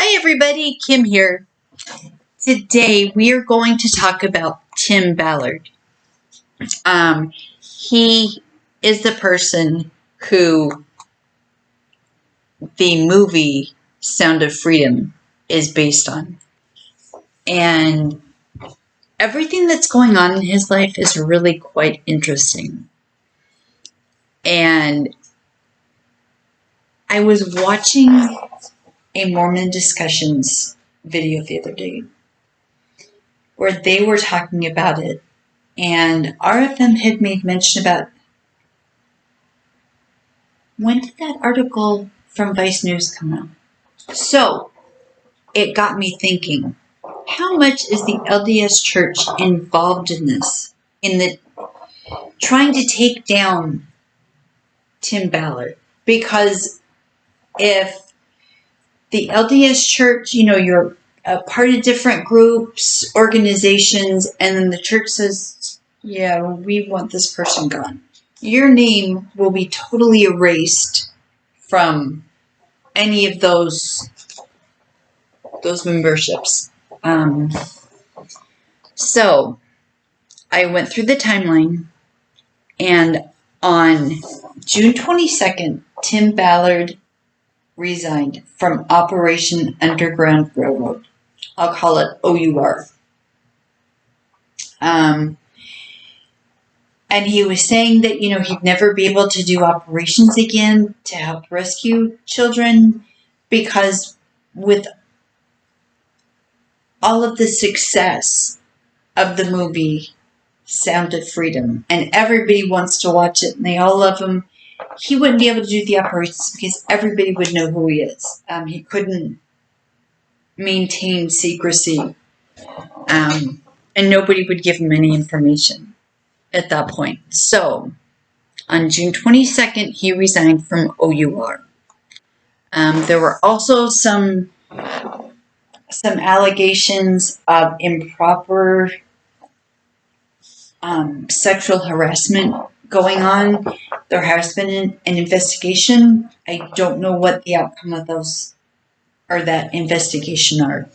Hi everybody, Kim here. Today we are going to talk about Tim Ballard. He is the person who the movie Sound of Freedom is based on. And everything that's going on in his life is really quite interesting. And I was watching a Mormon Discussions video the other day where they were talking about it, and RFM had made mention about, when did that article from Vice News come out? So it got me thinking, how much is the LDS Church involved in this, in the trying to take down Tim Ballard? Because if the LDS Church, you're a part of different groups, organizations, and then the church says, yeah, we want this person gone, your name will be totally erased from any of those memberships. So I went through the timeline, and on June 22nd, Tim Ballard resigned from Operation Underground Railroad. I'll call it OUR. And he was saying that, he'd never be able to do operations again to help rescue children, because with all of the success of the movie Sound of Freedom, and everybody wants to watch it and they all love him, he wouldn't be able to do the operations because everybody would know who he is. He couldn't maintain secrecy, and nobody would give him any information at that point. So on June 22nd, he resigned from OUR. There were also some allegations of improper sexual harassment going on. There has been an investigation. I don't know what the outcome of those or that investigation are.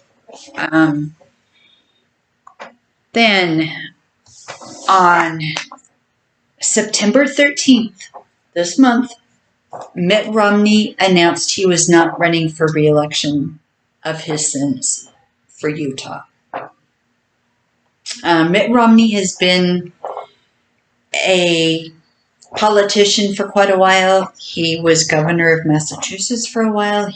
Then on September 13th, this month, Mitt Romney announced he was not running for re-election of his sins for Utah. Mitt Romney has been a politician for quite a while. He was governor of Massachusetts for a while.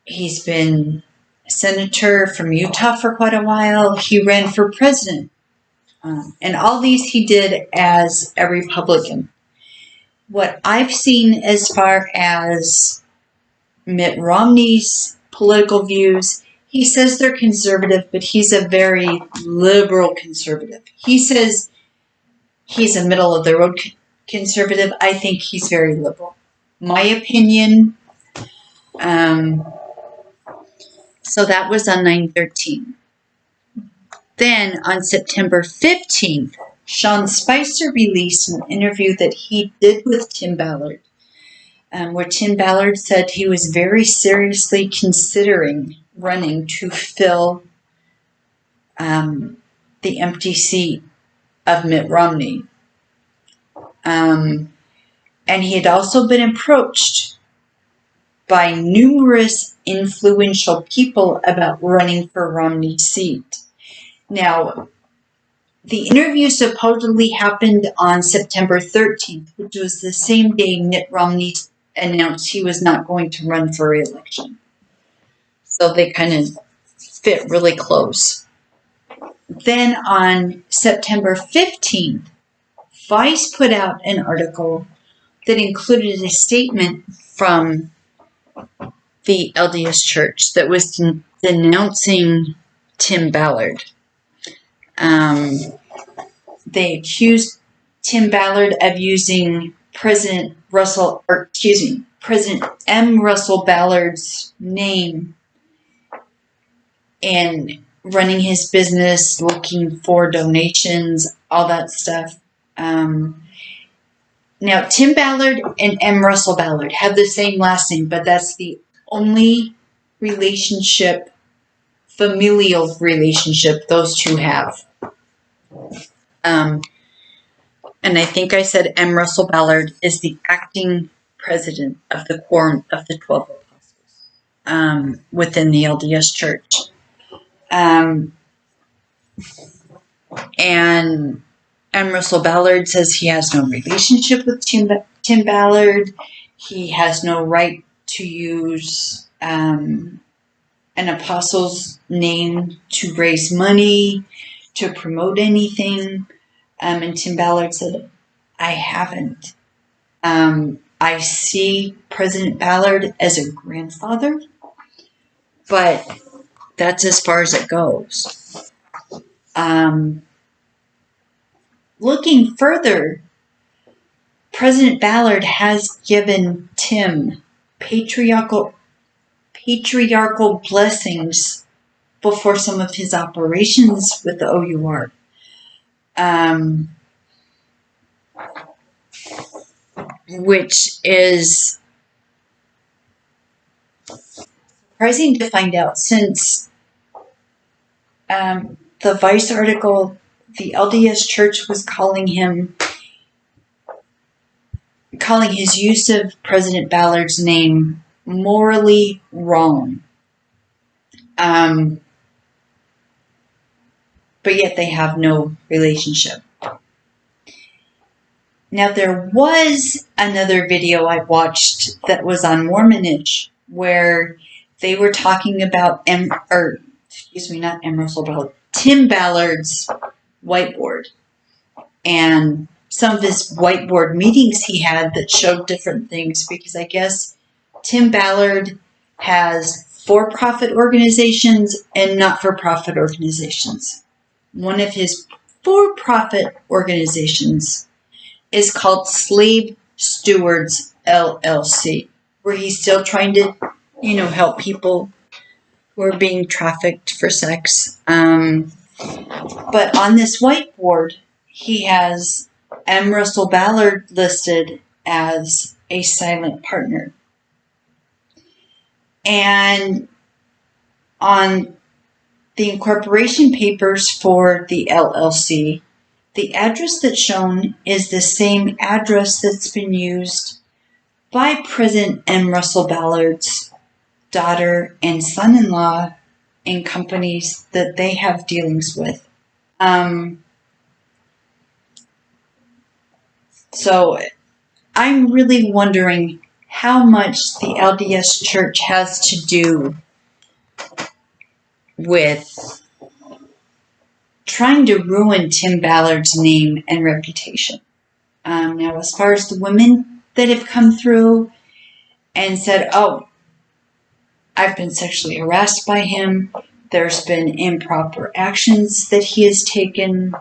He's been senator from Utah for quite a while. He ran for president. And all these he did as a Republican. What I've seen as far as Mitt Romney's political views, he says they're conservative, but he's a very liberal conservative. He says he's a middle-of-the-road conservative. I think he's very liberal. My opinion. So that was on 9/13. Then on September 15th, Sean Spicer released an interview that he did with Tim Ballard, where Tim Ballard said he was very seriously considering running to fill the empty seat of Mitt Romney. And he had also been approached by numerous influential people about running for Romney's seat. Now, the interview supposedly happened on September 13th, which was the same day Mitt Romney announced he was not going to run for re-election. So they kind of fit really close. Then on September 15th, Vice put out an article that included a statement from the LDS Church that was denouncing Tim Ballard. They accused Tim Ballard of using President M. Russell Ballard's name and running his business, looking for donations, all that stuff. Now, Tim Ballard and M. Russell Ballard have the same last name, but that's the only relationship, familial relationship those two have. And I think I said M. Russell Ballard is the acting president of the Quorum of the 12 Apostles within the LDS Church. And M. Russell Ballard says he has no relationship with Tim Ballard. He has no right to use an apostle's name to raise money, to promote anything. And Tim Ballard said, I haven't. I see President Ballard as a grandfather, but that's as far as it goes. Looking further, President Ballard has given Tim patriarchal blessings before some of his operations with the OUR. Which is surprising to find out, since the Vice article, the LDS Church was calling his use of President Ballard's name morally wrong. But yet they have no relationship. Now, there was another video I watched that was on Mormonage where they were talking about Tim Ballard's whiteboard and some of his whiteboard meetings he had that showed different things, because I guess Tim Ballard has for-profit organizations and not-for-profit organizations. One of his for-profit organizations is called Slave Stewards LLC, where he's still trying to, help people who are being trafficked for sex. But on this whiteboard, he has M. Russell Ballard listed as a silent partner. And on the incorporation papers for the LLC, the address that's shown is the same address that's been used by President M. Russell Ballard's daughter and son-in-law in companies that they have dealings with. So I'm really wondering how much the LDS Church has to do with trying to ruin Tim Ballard's name and reputation. Now, as far as the women that have come through and said, oh, I've been sexually harassed by him, there's been improper actions that he has taken.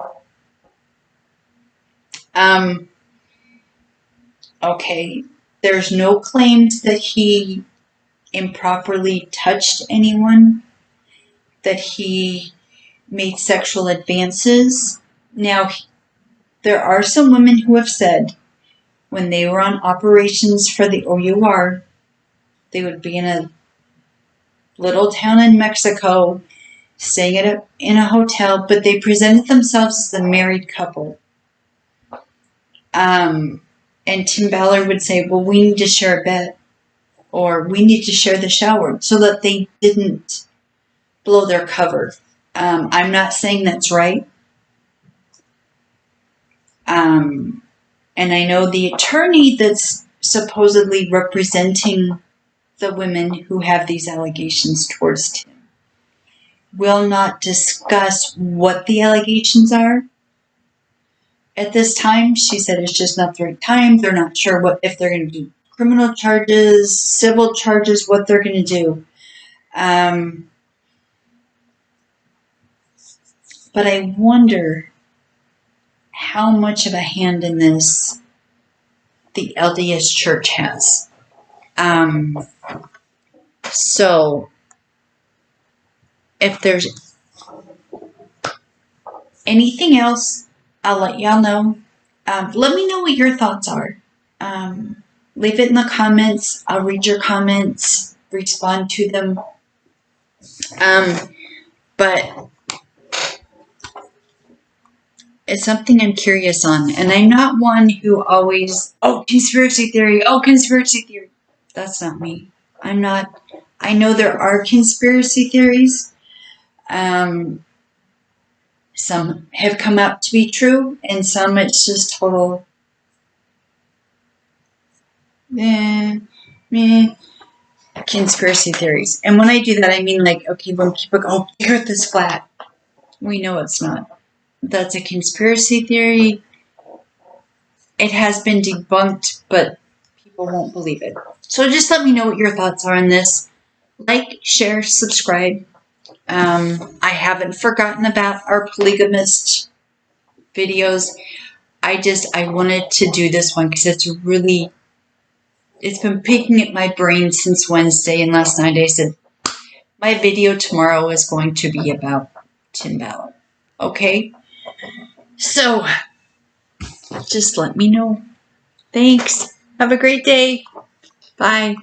Okay, there's no claims that he improperly touched anyone, that he made sexual advances. Now, there are some women who have said when they were on operations for the OUR, they would be in a little town in Mexico, staying in a hotel, but they presented themselves as a married couple. And Tim Ballard would say, well, we need to share a bed, or we need to share the shower, so that they didn't blow their cover. I'm not saying that's right. And I know the attorney that's supposedly representing the women who have these allegations towards Tim will not discuss what the allegations are at this time. She said it's just not the right time. They're not sure if they're going to do criminal charges, civil charges, what they're going to do. But I wonder how much of a hand in this the LDS Church has. So, if there's anything else, I'll let y'all know. Let me know what your thoughts are. Leave it in the comments. I'll read your comments, respond to them But it's something I'm curious on. And I'm not one who always, oh, conspiracy theory, oh, conspiracy theory. That's not me. I'm not. I know there are conspiracy theories. Some have come out to be true, and some it's just total conspiracy theories. And when I do that, I mean like, okay, when people go, oh, the earth is flat, we know it's not. That's a conspiracy theory. It has been debunked, but people won't believe it. So just let me know what your thoughts are on this. Like, share, subscribe. I haven't forgotten about our polygamist videos. I wanted to do this one because it's been picking at my brain since Wednesday, and last night I said, my video tomorrow is going to be about Tim Ballard. Okay? So, just let me know. Thanks. Have a great day. Bye.